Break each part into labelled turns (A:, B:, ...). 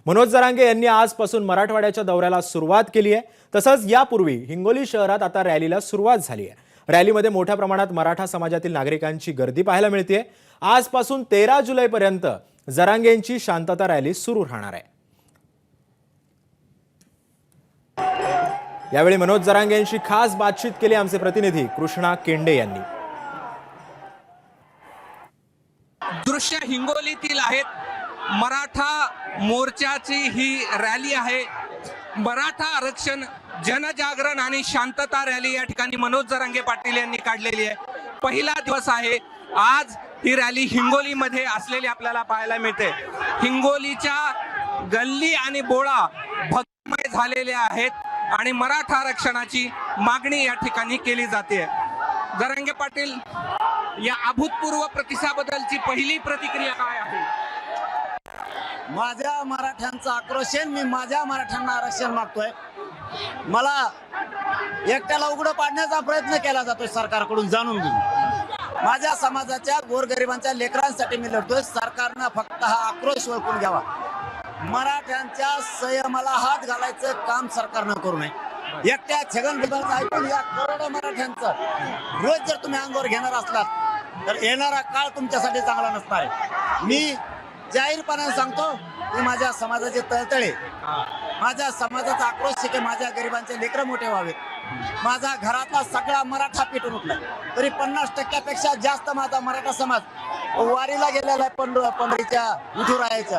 A: मनोज जरांगे यांनी आजपासून मराठवाड्याच्या दौऱ्याला सुरुवात केली आहे। तसंच यापूर्वी हिंगोली शहरात आता रॅलीला सुरुवात झाली आहे। रॅलीमध्ये मोठ्या प्रमाणात मराठा समाजातील नागरिकांची गर्दी पाहायला मिळते। आजपासून 13 जुलैपर्यंत जरांगेंची शांतता रॅली सुरू राहणार आहे। यावेळी मनोज जरांगेंशी खास बातचीत केली आमचे प्रतिनिधी कृष्णा केंडे यांनी।
B: दृश्य हिंगोलीतील आहेत। मराठा मोर्चाची ही रॅली आहे। मराठा आरक्षण जनजागरण आणि शांतता रॅली या ठिकाणी मनोज जरांगे पाटील यांनी काढलेली आहे। पहिला दिवस आहे आज। ही रॅली हिंगोलीमध्ये असलेली आपल्याला पाहायला मिळते। हिंगोलीच्या गल्ली आणि बोळा भक्तिमय झालेले आहेत आणि मराठा आरक्षणाची मागणी या ठिकाणी केली जाते। जरांगे पाटील, या अभूतपूर्व प्रतिसादाबद्दलची पहिली प्रतिक्रिया काय आहे?
C: माझ्या मराठ्यांचा आक्रोश आहे। मी माझ्या मराठ्यांना आरक्षण मागतोय। मला एकट्याला उघडं पाडण्याचा प्रयत्न केला जातोय सरकारकडून, जाणून घेऊन। माझ्या समाजाच्या गोरगरिबांच्या लेकरांसाठी मी लढतोय। सरकारनं फक्त हा आक्रोश ओळखून घ्यावा। मराठ्यांच्या संयमाला हात घालायचं काम सरकारनं करू नये। एकट्या छगन भुजबळचं ऐकून या करोडो मराठ्यांचं रोज जर तुम्ही अंगावर घेणार असलात तर येणारा काळ तुमच्यासाठी चांगला नसणार आहे। मी जाहीरपणाने सांगतो की माझ्या समाजाचे तळतळे, माझ्या समाजाचा आक्रोश आहे की माझ्या गरिबांचे लेकरं मोठे व्हावेत। माझा घरातला सगळा मराठा पेटून उठला, तरी 50% जास्त माझा मराठा समाज वारीला गेलेला आहे पंढरीच्या विठुरायाच्या।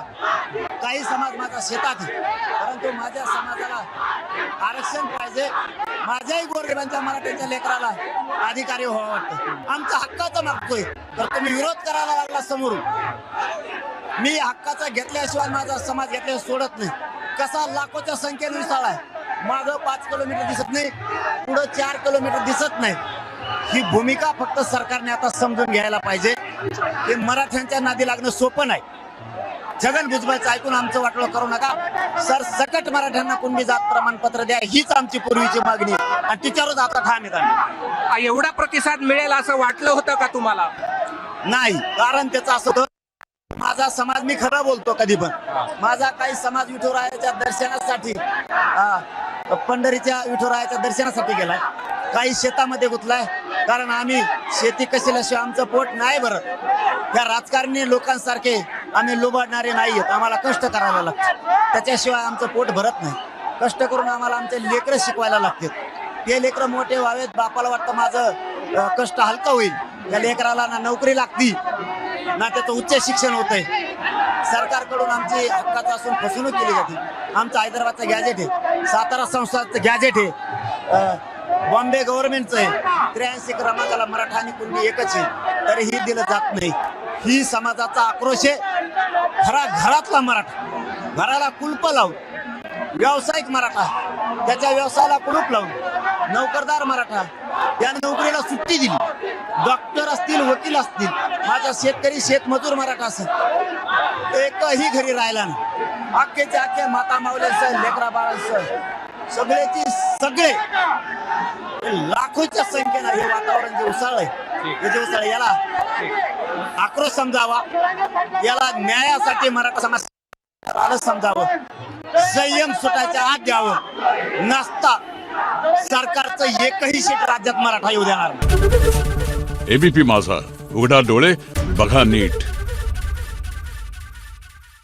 C: काही समाज माझा शेतात आहे, परंतु माझ्या समाजाला आरक्षण पाहिजे। माझ्याही गोरगरिबांच्या मराठ्यांच्या लेकराला अधिकारी व्हावं वाटतं। आमच्या हक्काचं मागतोय, तर तुम्ही विरोध करायला लागला समोरून। मी हक्काचा घेतल्याशिवाय माझा समाज घेतल्याशिवाय सोडत नाही। कसा लाखोच्या संख्येने विसाळा आहे। मागं 5 किलोमीटर दिसत नाही, पुढं 4 किलोमीटर दिसत नाही। ही भूमिका फक्त सरकारने आता समजून घ्यायला पाहिजे की मराठ्यांच्या नादी लागणं सोपं नाही। छगन भुजबळचं ऐकून आमचं वाटलं करू नका। सरसकट मराठ्यांना कुणबी जात प्रमाणपत्र द्या, हीच आमची पूर्वीची मागणी आहे आणि तिच्यावरच आता ठाम येत आम्ही।
B: एवढा प्रतिसाद मिळेल असं वाटलं होतं का तुम्हाला?
C: नाही, कारण त्याचं असं होतं, माझा समाज, मी खरं बोलतो कधी पण, माझा काही समाज विठुरायाच्या दर्शनासाठी पंढरीच्या विठुरायाच्या दर्शनासाठी गेलाय। काही शेतामध्ये गुंतलाय, कारण आम्ही शेती कशाल्याशिवाय आमचं पोट नाही भरत। त्या राजकारणी लोकांसारखे आम्ही लुबाडणारे नाही आहेत। आम्हाला कष्ट करायला लागतं, त्याच्याशिवाय आमचं पोट भरत नाही। कष्ट करून आम्हाला आमचे लेकरं शिकवायला लागतात। ते लेकरं मोठे व्हावेत, बापाला वाटतं माझं कष्ट हलकं होईल, त्या लेकराला ना नोकरी लागती ना त्याचं उच्च शिक्षण होतंय। सरकारकडून आमची हक्काचं असून फसवणूक केली जाते। आमचं हैदराबादचं गॅजेट आहे, सातारा संस्थाचं गॅजेट आहे, बॉम्बे गव्हर्नमेंटचं आहे। 83 क्रमांकाला मराठा आणि कुणबी एकच आहे, तरीही दिलं जात नाही। ही समाजाचा आक्रोश आहे। घरातला मराठा, घराला कुलप लावून, व्यावसायिक मराठा त्याच्या व्यवसायाला कुलूप लावून, नोकरदार मराठा त्याने नोकरीला सुट्टी दिली, डॉक्टर असतील, वकील असतील, माझा शेतकरी शेतमजूर मराठा असेल, एकही घरी राहिला नाही। अख्खेच्या अख्खे माता मावल्यासह, लेकरा बाळांसह सगळेची सगळे लाखोच्या संख्येनं हे वातावरण जे उसळलंय, हे जे उसळलंय, याला आक्रोश समजावा। याला न्यायासाठी मराठा समाज समजावं, संयम सुटायच्या आत द्यावं। नसता सरकारचं एकही सीट राज्यात मराठा येऊ देणार नाही।
D: एबीपी माझा, उघडा डोळे बघा नीट।